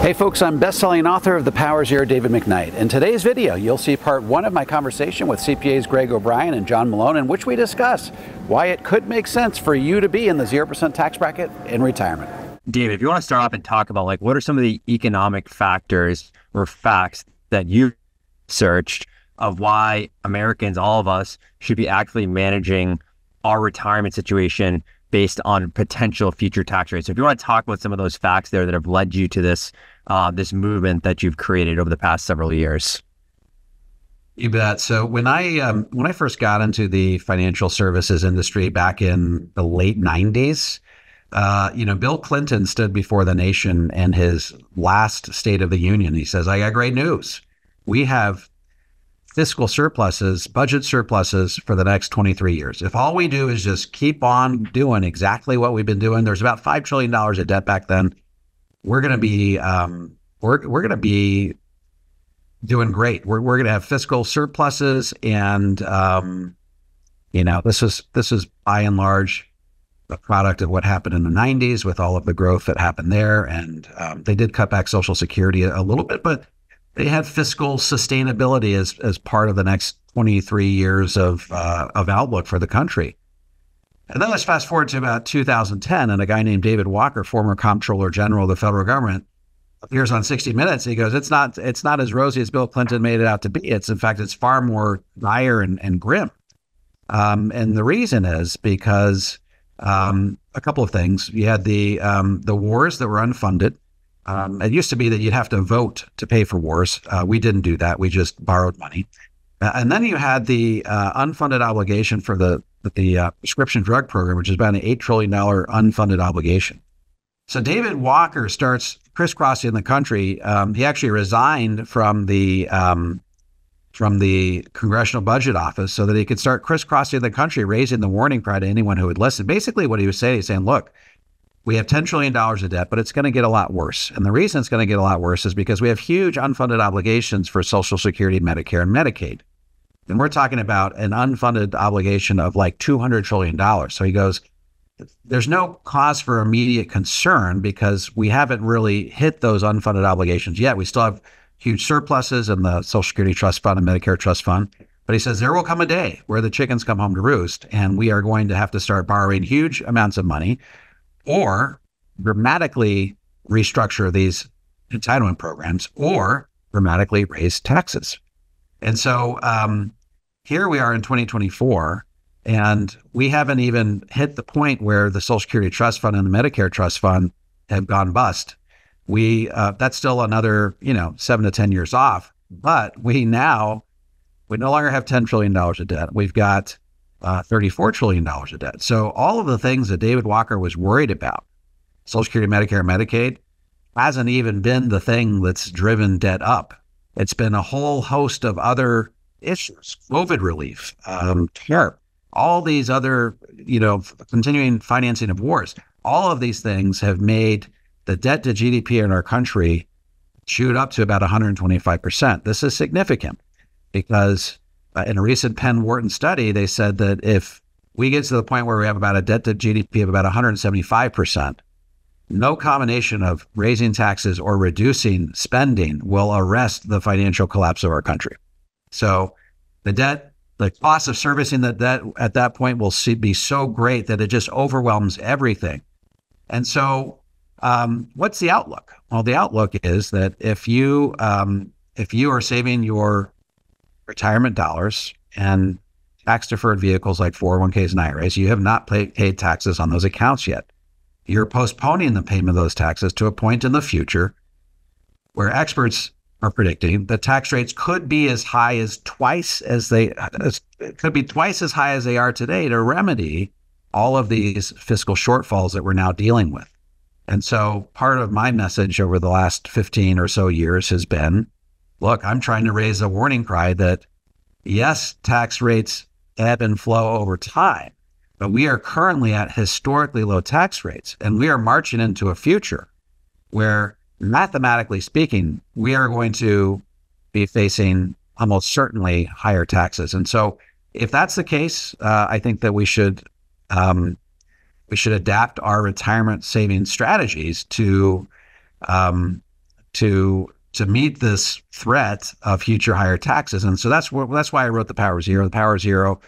Hey folks, I'm best-selling author of The Power Zero, David McKnight. In today's video, you'll see part one of my conversation with CPAs Greg O'Brien and John Malone, in which we discuss why it could make sense for you to be in the 0% tax bracket in retirement. David, if you want to start off and talk about what are some of the economic factors or facts that you've searched of why Americans, all of us, should be actively managing our retirement situation based on potential future tax rates. So if you want to talk about some of those facts there that have led you to this movement that you've created over the past several years. You bet. So when I first got into the financial services industry back in the late 90s, Bill Clinton stood before the nation in his last State of the Union. He says, "I got great news. We have fiscal surpluses, budget surpluses for the next 23 years. If all we do is just keep on doing exactly what we've been doing," there's about $5 trillion of debt back then. We're going to be we're going to be doing great. We're going to have fiscal surpluses, and this is by and large a product of what happened in the 90s with all of the growth that happened there. And they did cut back Social Security a little bit, but they had fiscal sustainability as part of the next 23 years of outlook for the country. And then let's fast forward to about 2010, and a guy named David Walker, former Comptroller General of the federal government, appears on 60 Minutes. He goes, it's not as rosy as Bill Clinton made it out to be. In fact, it's far more dire and grim. And the reason is because a couple of things. You had the wars that were unfunded. It used to be that you'd have to vote to pay for wars. We didn't do that. We just borrowed money. And then you had the unfunded obligation for the prescription drug program, which is about an $8 trillion unfunded obligation. So David Walker starts crisscrossing the country. He actually resigned from the Congressional Budget Office so that he could start crisscrossing the country, raising the warning cry to anyone who would listen. Basically what he was saying, he's saying, look, we have $10 trillion of debt, but it's going to get a lot worse. And the reason it's going to get a lot worse is because we have huge unfunded obligations for Social Security, Medicare, and Medicaid. And we're talking about an unfunded obligation of like $200 trillion. So he goes, there's no cause for immediate concern because we haven't really hit those unfunded obligations yet. We still have huge surpluses in the Social Security Trust Fund and Medicare Trust Fund. But he says there will come a day where the chickens come home to roost, and we are going to have to start borrowing huge amounts of money or dramatically restructure these entitlement programs or dramatically raise taxes. And so here we are in 2024, and we haven't even hit the point where the Social Security Trust Fund and the Medicare Trust Fund have gone bust. That's still another 7 to 10 years off, but we no longer have $10 trillion of debt. We've got $34 trillion of debt. So all of the things that David Walker was worried about, Social Security, Medicare, Medicaid, hasn't even been the thing that's driven debt up. It's been a whole host of other issues, COVID relief, TARP, all these other, continuing financing of wars. All of these things have made the debt to GDP in our country shoot up to about 125%. This is significant because in a recent Penn Wharton study, they said that if we get to the point where we have about a debt to GDP of about 175%, no combination of raising taxes or reducing spending will arrest the financial collapse of our country. So the cost of servicing the debt at that point will be so great that it just overwhelms everything. And so what's the outlook? Well, the outlook is that if you are saving your retirement dollars and tax-deferred vehicles like 401ks and IRAs, you have not paid taxes on those accounts yet. You're postponing the payment of those taxes to a point in the future where experts are predicting that tax rates could be as high as twice as they are today to remedy all of these fiscal shortfalls that we're now dealing with. And so part of my message over the last 15 or so years has been, look, I'm trying to raise a warning cry that yes, tax rates ebb and flow over time, but we are currently at historically low tax rates, and we are marching into a future where, mathematically speaking, we are going to be facing almost certainly higher taxes. And so if that's the case, I think that we should adapt our retirement savings strategies to to meet this threat of future higher taxes. And so that's why I wrote The Power of Zero. The Power of Zero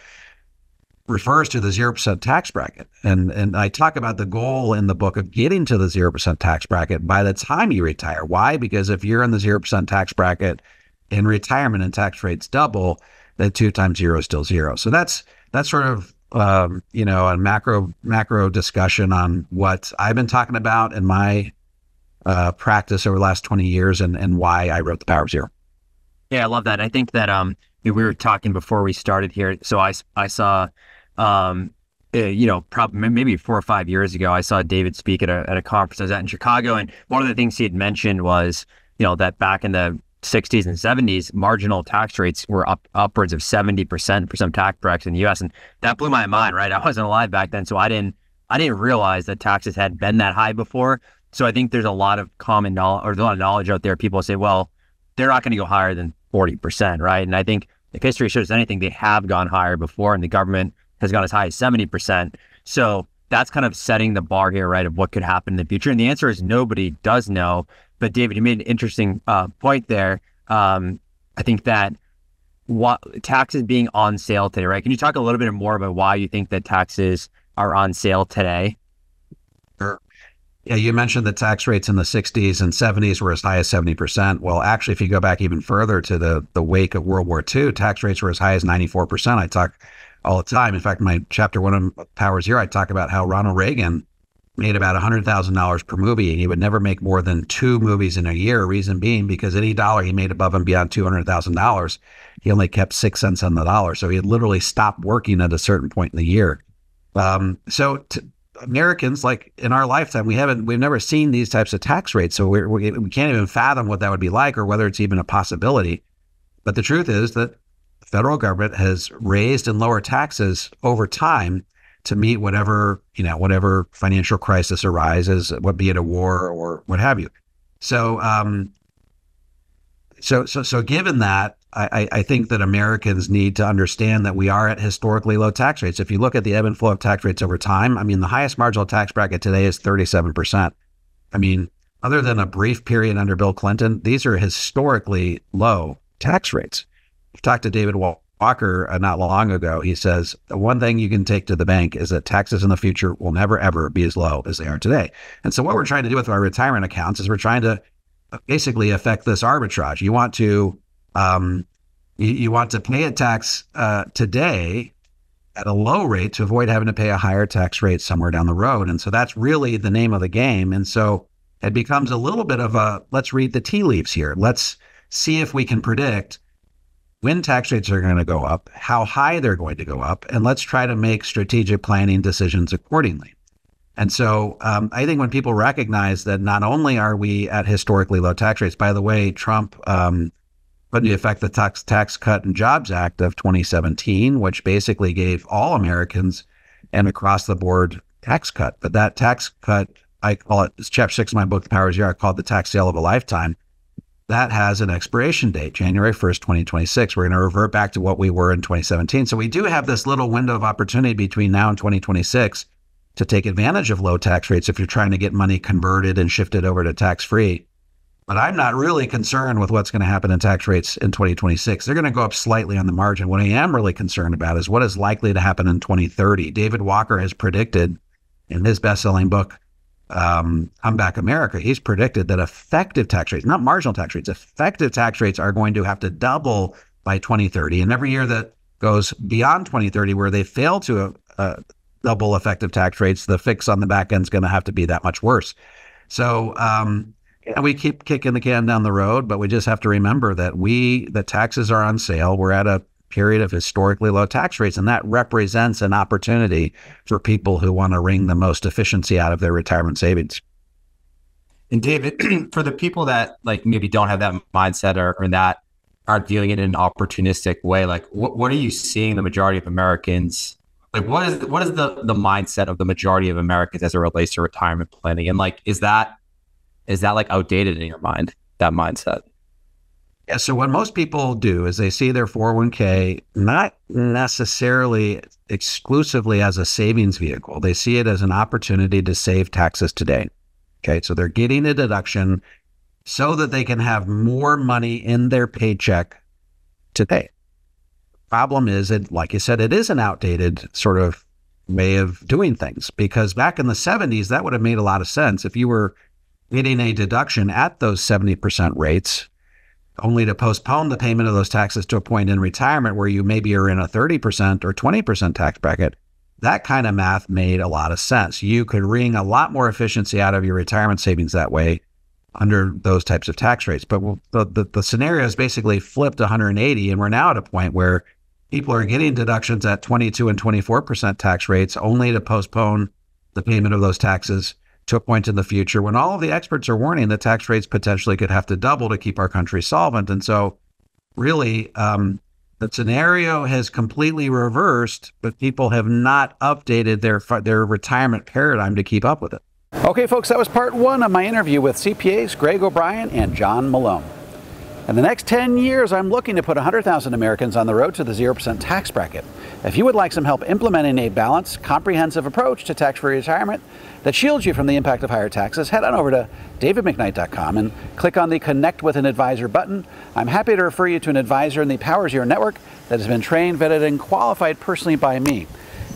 refers to the 0% tax bracket. And I talk about the goal in the book of getting to the 0% tax bracket by the time you retire. Why? Because if you're in the 0% tax bracket in retirement and tax rates double, then 2 times 0 is still 0. So that's sort of a macro discussion on what I've been talking about in my practice over the last 20 years and why I wrote The Power of Zero. Yeah, I love that. I think that we were talking before we started here. So I saw probably maybe 4 or 5 years ago, I saw David speak at a conference I was at in Chicago, and one of the things he had mentioned was that back in the 60s and 70s, marginal tax rates were upwards of 70% for some tax brackets in the U.S. And that blew my mind, right? I wasn't alive back then, so I didn't realize that taxes had been that high before. So I think there's a lot of common knowledge, or a lot of knowledge out there. People say, well, they're not going to go higher than 40%, right? And I think if history shows anything, they have gone higher before, and the government has gone as high as 70%. So that's kind of setting the bar here, right, of what could happen in the future. And the answer is nobody does know. But David, you made an interesting point there. I think that taxes being on sale today, right? Can you talk a little bit more about why you think that taxes are on sale today? Sure. Yeah, you mentioned the tax rates in the 60s and 70s were as high as 70%. Well, actually, if you go back even further to the wake of World War II, tax rates were as high as 94%. I talk all the time. In fact, my chapter 1 of Power Zero, I talk about how Ronald Reagan made about $100,000 per movie, and he would never make more than 2 movies in a year. Reason being, because any dollar he made above and beyond $200,000, he only kept 6 cents on the dollar. So he had literally stopped working at a certain point in the year. Americans, like in our lifetime, we've never seen these types of tax rates. So we can't even fathom what that would be like or whether it's even a possibility. But the truth is that the federal government has raised and lowered taxes over time to meet whatever financial crisis arises, what be it a war or what have you. So given that, I think that Americans need to understand that we are at historically low tax rates. If you look at the ebb and flow of tax rates over time, I mean, the highest marginal tax bracket today is 37%. I mean, other than a brief period under Bill Clinton, these are historically low tax rates. I've talked to David Walker not long ago. He says, the one thing you can take to the bank is that taxes in the future will never, ever be as low as they are today. And so what we're trying to do with our retirement accounts is we're trying to basically affect this arbitrage. You want to pay a tax today at a low rate to avoid having to pay a higher tax rate somewhere down the road. And so that's really the name of the game. And so it becomes a little bit of let's read the tea leaves here. Let's see if we can predict when tax rates are going to go up, how high they're going to go up, and let's try to make strategic planning decisions accordingly. And so I think when people recognize that not only are we at historically low tax rates, by the way, Trump put into effect the Tax Cut and Jobs Act of 2017, which basically gave all Americans an across the board tax cut. But that tax cut, I call it, it's chapter 6 of my book, The Power of Zero, I call it the tax sale of a lifetime. That has an expiration date, January 1st, 2026. We're going to revert back to what we were in 2017. So we do have this little window of opportunity between now and 2026 to take advantage of low tax rates if you're trying to get money converted and shifted over to tax-free. But I'm not really concerned with what's going to happen in tax rates in 2026. They're going to go up slightly on the margin. What I am really concerned about is what is likely to happen in 2030. David Walker has predicted in his best-selling book, Comeback America, he's predicted that effective tax rates, not marginal tax rates, effective tax rates are going to have to double by 2030. And every year that goes beyond 2030 where they fail to double effective tax rates, the fix on the back end is going to have to be that much worse. So we keep kicking the can down the road, but we just have to remember that the taxes are on sale. We're at a period of historically low tax rates, and that represents an opportunity for people who want to wring the most efficiency out of their retirement savings. And David, for the people that like maybe don't have that mindset or that aren't viewing it in an opportunistic way, like what are you seeing the majority of Americans? Like what is the mindset of the majority of Americans as it relates to retirement planning? And like, is that like outdated in your mind, that mindset? Yeah. So what most people do is they see their 401k not necessarily exclusively as a savings vehicle. They see it as an opportunity to save taxes today. Okay. So they're getting a deduction so that they can have more money in their paycheck today. Problem is, like you said, it is an outdated sort of way of doing things, because back in the 70s, that would have made a lot of sense. If you were getting a deduction at those 70% rates, only to postpone the payment of those taxes to a point in retirement where you maybe are in a 30% or 20% tax bracket, that kind of math made a lot of sense. You could wring a lot more efficiency out of your retirement savings that way under those types of tax rates. But the scenario is basically flipped 180, and we're now at a point where people are getting deductions at 22 and 24% tax rates only to postpone the payment of those taxes to a point in the future when all of the experts are warning that tax rates potentially could have to double to keep our country solvent. And so really, the scenario has completely reversed, but people have not updated their retirement paradigm to keep up with it. Okay, folks, that was part one of my interview with CPAs Greg O'Brien and John Malone. In the next 10 years, I'm looking to put 100,000 Americans on the road to the 0% tax bracket. If you would like some help implementing a balanced, comprehensive approach to tax-free retirement that shields you from the impact of higher taxes, head on over to davidmcknight.com and click on the Connect with an Advisor button. I'm happy to refer you to an advisor in the Powers Year Network that has been trained, vetted, and qualified personally by me.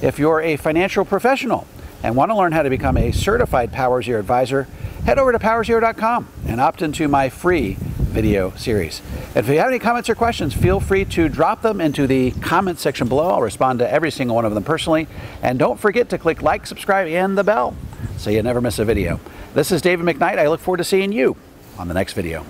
If you're a financial professional and want to learn how to become a certified Powers Year advisor, head over to powersyear.com and opt into my free video series. And if you have any comments or questions, feel free to drop them into the comment section below. I'll respond to every single one of them personally. And don't forget to click like, subscribe, and the bell so you never miss a video. This is David McKnight. I look forward to seeing you on the next video.